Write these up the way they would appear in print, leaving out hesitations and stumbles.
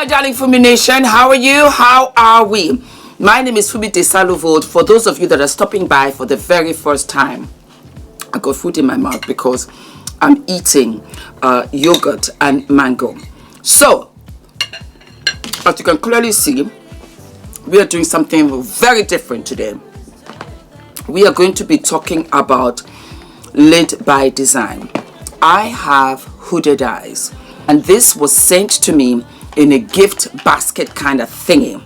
darling FUMINATION, how are you? How are we? My name is Fumi Desalu-Vold. For those of you that are stopping by for the very first time, I got food in my mouth because I'm eating yogurt and mango. So, as you can clearly see, we are doing something very different today. We are going to be talking about lid by design. I have hooded eyes, and this was sent to me in a gift basket kind of thingy,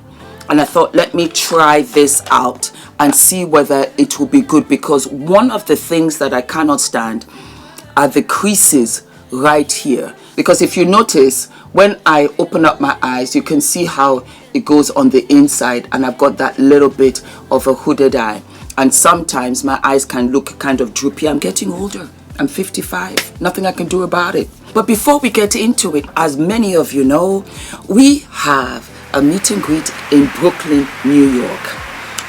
and I thought, let me try this out and see whether it will be good, because one of the things that I cannot stand are the creases right here. Because if you notice, when I open up my eyes, you can see how it goes on the inside, and I've got that little bit of a hooded eye, and sometimes my eyes can look kind of droopy. I'm getting older. I'm 55. Nothing I can do about it. But before we get into it, as many of you know, we have a meet and greet in Brooklyn, New York.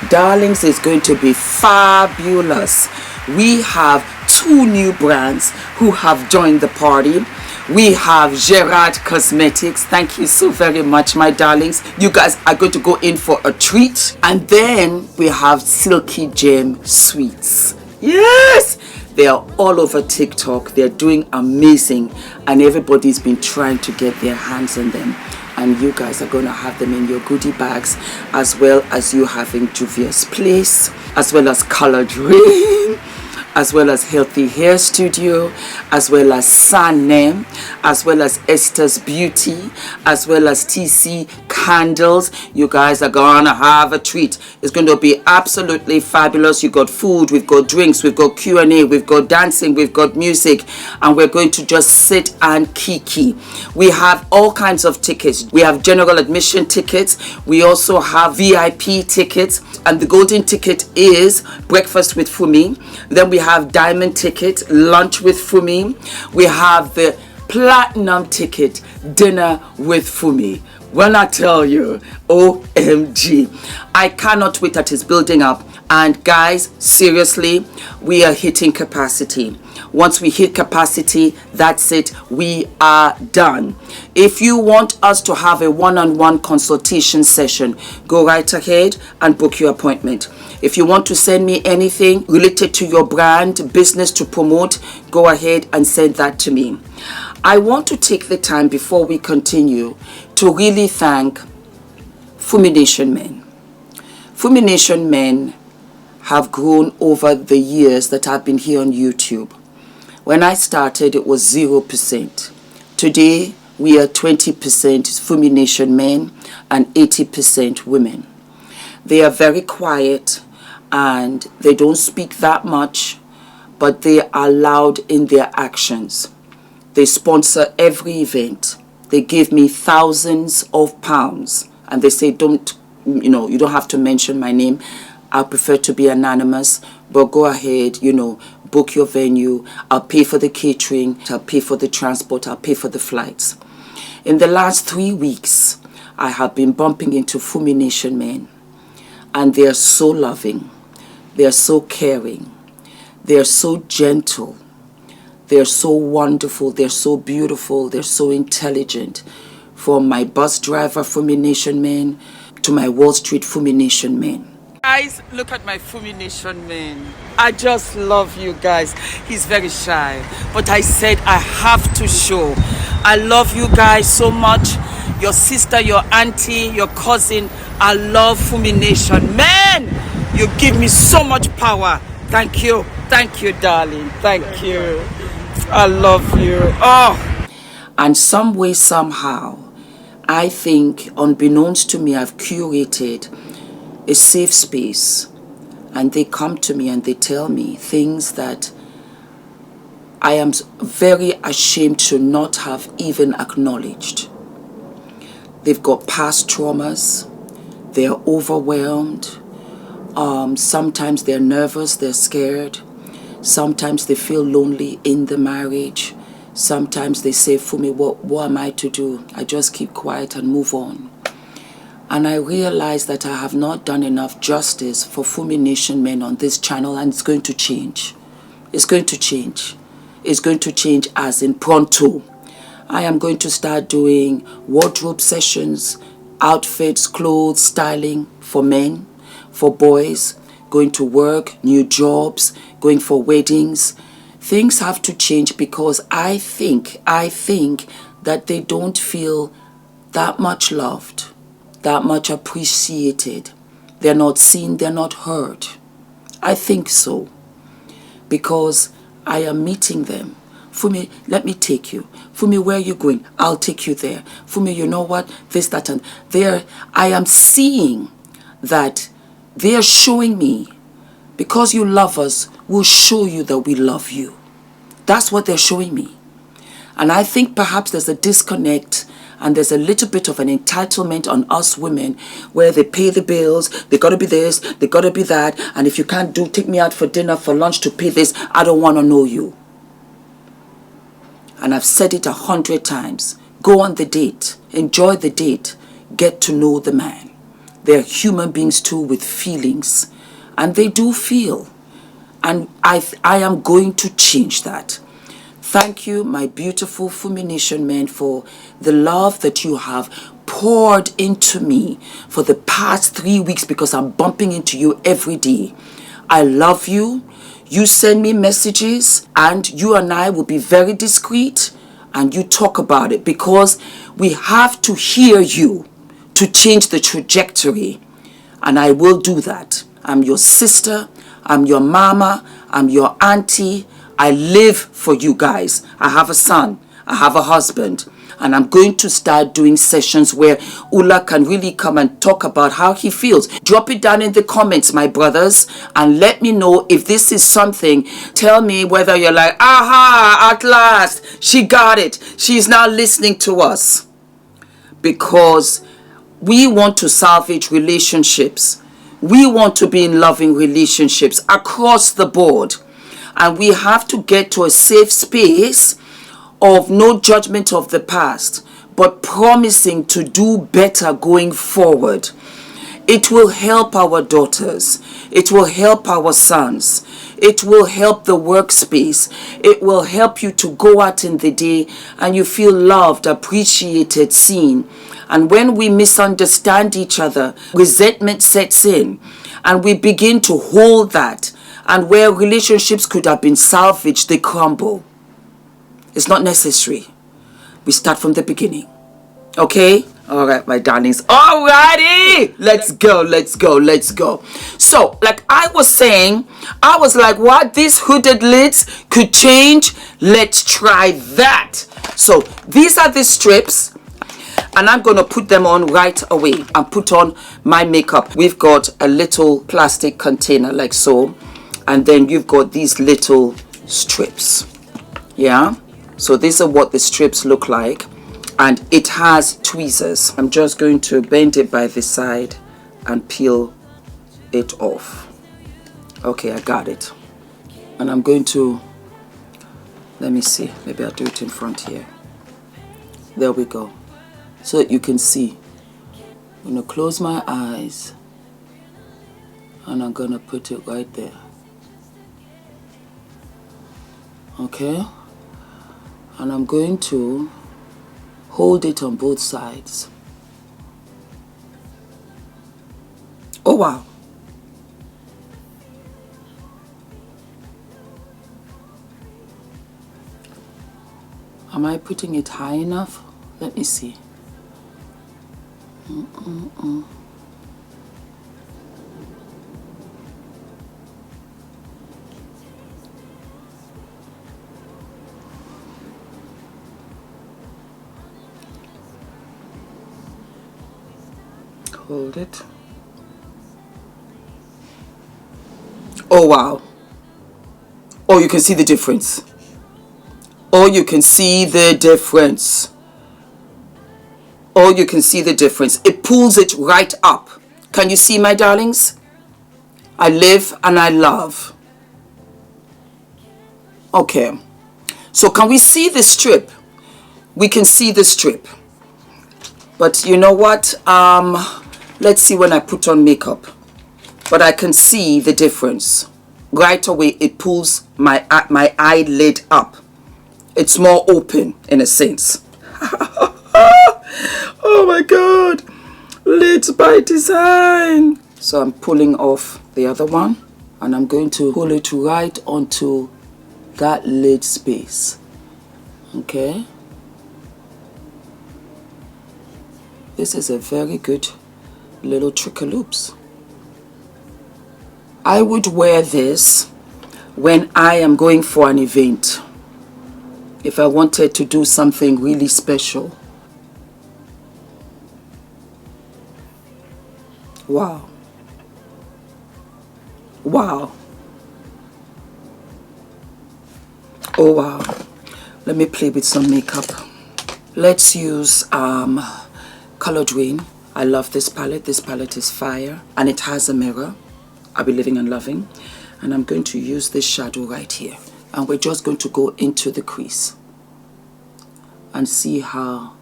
Darlings, is going to be fabulous. We have 2 new brands who have joined the party. We have Gerard Cosmetics. Thank you so very much, my darlings. You guys are going to go in for a treat. And then we have Silky Gem Sweets. Yes! They are all over TikTok. They're doing amazing, and everybody's been trying to get their hands on them. And you guys are going to have them in your goodie bags, as well as you having Juvia's Place, as well as Colored Rain, as well as Healthy Hair Studio, as well as Sanem, as well as Esther's Beauty, as well as TC Candles. You guys are gonna have a treat. It's going to be absolutely fabulous. You got food, we've got drinks, we've got Q&A, we've got dancing, we've got music, and we're going to just sit and kiki. We have all kinds of tickets. We have general admission tickets. We also have VIP tickets, and the golden ticket is breakfast with Fumi. Then we have diamond ticket, lunch with Fumi. We have the platinum ticket, dinner with Fumi. When I tell you, OMG, I cannot wait that it's building up. And guys, seriously, we are hitting capacity. Once we hit capacity, that's it. We are done. If you want us to have a one-on-one consultation session, go right ahead and book your appointment. If you want to send me anything related to your brand, business to promote, go ahead and send that to me. I want to take the time before we continue to really thank FUMINATION men. FUMINATION men have grown over the years that I've been here on YouTube. When I started, it was 0%. Today, we are 20% FUMINATION men and 80% women. They are very quiet and they don't speak that much, but they are loud in their actions. They sponsor every event. They give me thousands of pounds, and they say, don't, you don't have to mention my name. I prefer to be anonymous, but go ahead, book your venue. I'll pay for the catering. I'll pay for the transport. I'll pay for the flights. In the last 3 weeks, I have been bumping into FUMINATION men, and they are so loving. They are so caring. They are so gentle. They're so wonderful, they're so beautiful, they're so intelligent. From my bus driver FUMINATION men to my Wall Street FUMINATION men. Guys, look at my FUMINATION men. I just love you guys. He's very shy, but I said I have to show. I love you guys so much. Your sister, your auntie, your cousin. I love FUMINATION men. You give me so much power. Thank you, darling. Thank you. I love you. Oh, and some way, somehow, I think, unbeknownst to me, I've curated a safe space, and they come to me and they tell me things that I am very ashamed to not have even acknowledged. They've got past traumas. They're overwhelmed. Sometimes they're nervous, they're scared. Sometimes they feel lonely in the marriage. Sometimes they say, Fumi, what am I to do? I just keep quiet and move on. And I realize that I have not done enough justice for FUMINATION men on this channel, and it's going to change. It's going to change. It's going to change as in pronto. I am going to start doing wardrobe sessions, outfits, clothes, styling for men, for boys, going to work, new jobs, going for weddings. Things have to change because I think that they don't feel that much loved, that much appreciated. They're not seen, they're not heard. I think so. Because I am meeting them. Fumi, let me take you. Fumi, where are you going? I'll take you there. Fumi, you know what? This, that, and there. I am seeing that they are showing me, because you love us, we'll show you that we love you. That's what they're showing me. And I think perhaps there's a disconnect and there's a little bit of an entitlement on us women where they pay the bills, they gotta be this, they gotta be that, and if you can't take me out for dinner, for lunch to pay this, I don't wanna know you. And I've said it 100 times. Go on the date, enjoy the date, get to know the man. They're human beings too with feelings, and they do feel. And I am going to change that. Thank you, my beautiful FUMINATION men, for the love that you have poured into me for the past 3 weeks, because I'm bumping into you every day. I love you. You send me messages and you and I will be very discreet and you talk about it, because we have to hear you to change the trajectory. And I will do that. I'm your sister. I'm your mama. I'm your auntie. I live for you guys. I have a son. I have a husband. And I'm going to start doing sessions where Ula can really come and talk about how he feels. Drop it down in the comments, my brothers, and let me know if this is something. Tell me whether you're like, aha, at last, she got it. She's now listening to us. Because we want to salvage relationships. We want to be in loving relationships across the board. And we have to get to a safe space of no judgment of the past, but promising to do better going forward. It will help our daughters. It will help our sons. It will help the workspace. It will help you to go out in the day and you feel loved, appreciated, seen. And when we misunderstand each other, resentment sets in and we begin to hold that. And where relationships could have been salvaged, they crumble. It's not necessary. We start from the beginning. Okay? All right, my darlings. All righty. Let's go, let's go, let's go. So, like I was saying, I was like, what? These hooded lids could change? Let's try that. So, these are the strips. And I'm going to put them on right away and put on my makeup. We've got a little plastic container like so. And then you've got these little strips. Yeah? So these are what the strips look like. And it has tweezers. I'm just going to bend it by the side and peel it off. Okay, I got it. And I'm going to, let me see. Maybe I'll do it in front here. There we go. So that you can see. I'm going to close my eyes. And I'm going to put it right there. Okay, and I'm going to hold it on both sides. Oh wow. Am I putting it high enough? Let me see. Hold it. Oh wow. Oh, you can see the difference. Oh, you can see the difference. Oh, you can see the difference. It pulls it right up. Can you see, my darlings? I live and I love. Okay. So can we see the strip? We can see the strip. But you know what? Let's see when I put on makeup. But I can see the difference. Right away, it pulls my eyelid up. It's more open in a sense. Oh my God. Lids by design. So I'm pulling off the other one and I'm going to pull it right onto that lid space. Okay. This is a very good little trick loops. I would wear this when I am going for an event. If I wanted to do something really special. Wow. Wow. Oh wow. Let me play with some makeup. Let's use Colored Rain. I love this palette. This palette is fire and it has a mirror. I'll be living and loving. And I'm going to use this shadow right here. And we're just going to go into the crease and see how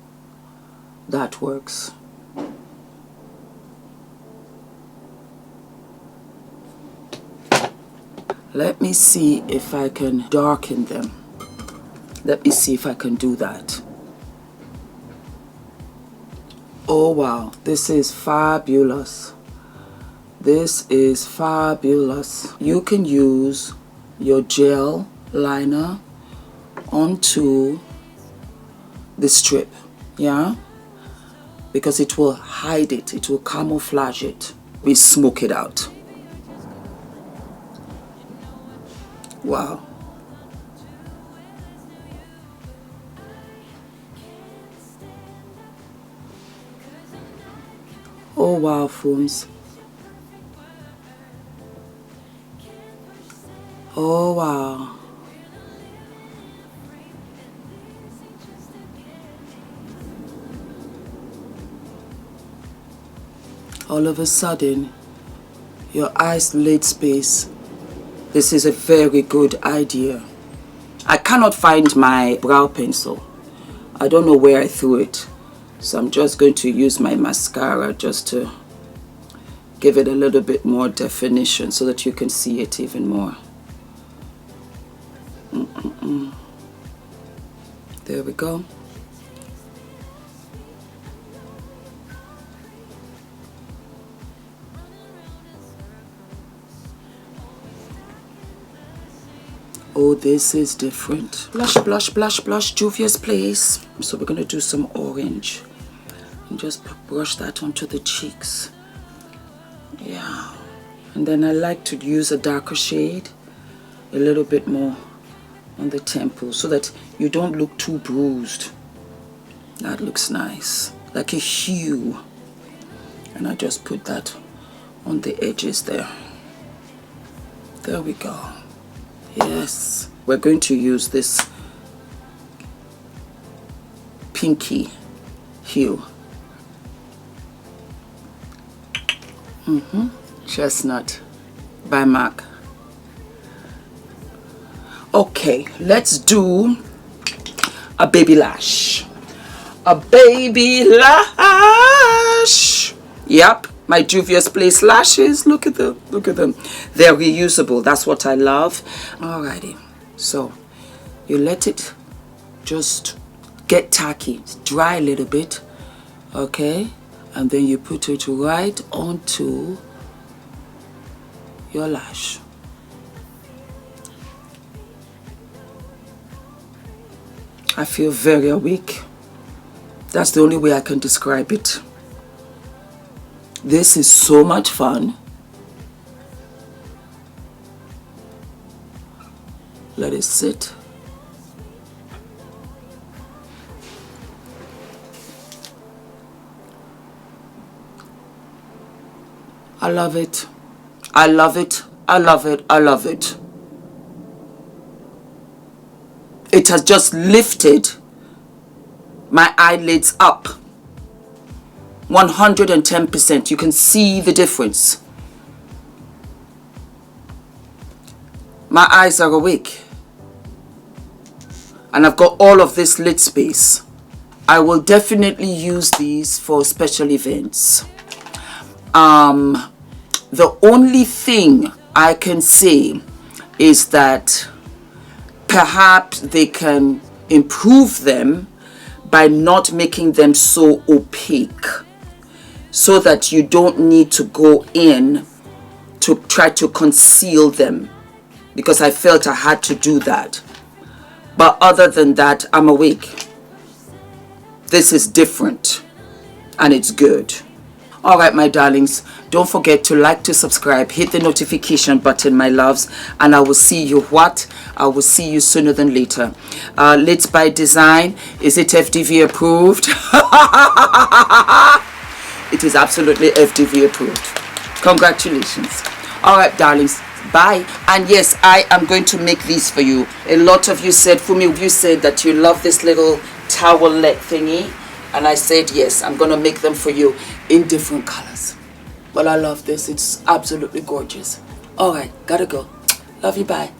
that works. Let me see if I can darken them. Let me see if I can do that. Oh wow, this is fabulous. This is fabulous. You can use your gel liner onto the strip, yeah? Because it will hide it, it will camouflage it. We smoke it out. Wow. Oh wow, Fums. Oh wow. All of a sudden, your eyes lid space. This is a very good idea. I cannot find my brow pencil. I don't know where I threw it. So I'm just going to use my mascara just to give it a little bit more definition so that you can see it even more. There we go. Oh, this is different. Blush, blush, blush, blush, Juvia's Place. So we're going to do some orange. And just brush that onto the cheeks. Yeah. And then I like to use a darker shade. A little bit more on the temple so that you don't look too bruised. That looks nice. Like a hue. And I just put that on the edges there. There we go. Yes, we're going to use this pinky hue. Chestnut by MAC. Okay, let's do a baby lash. A baby lash. Yep. My Juvia's Place lashes, look at them, look at them. They're reusable, that's what I love. Alrighty, so you let it just get tacky, dry a little bit, okay? And then you put it right onto your lash. I feel very awake. That's the only way I can describe it. This is so much fun. Let it sit. I love it. I love it. I love it. I love it. It has just lifted my eyelids up. 110%. You can see the difference. My eyes are awake. And I've got all of this lid space. I will definitely use these for special events. The only thing I can say is that perhaps they can improve them by not making them so opaque, so that you don't need to go in to try to conceal them, because I felt I had to do that. But other than that, I'm awake. This is different and it's good. All right, my darlings, don't forget to like, to subscribe, hit the notification button, my loves, and I will see you I will see you sooner than later. Lids by Design, is it FDV approved? It is absolutely FDV approved. Congratulations. All right, darlings, bye. And yes, I am going to make these for you. A lot of you said, Fumi, you said that you love this little towelette thingy, and I said yes, I'm going to make them for you in different colors. Well, I love this. It's absolutely gorgeous. All right, gotta go. Love you, bye.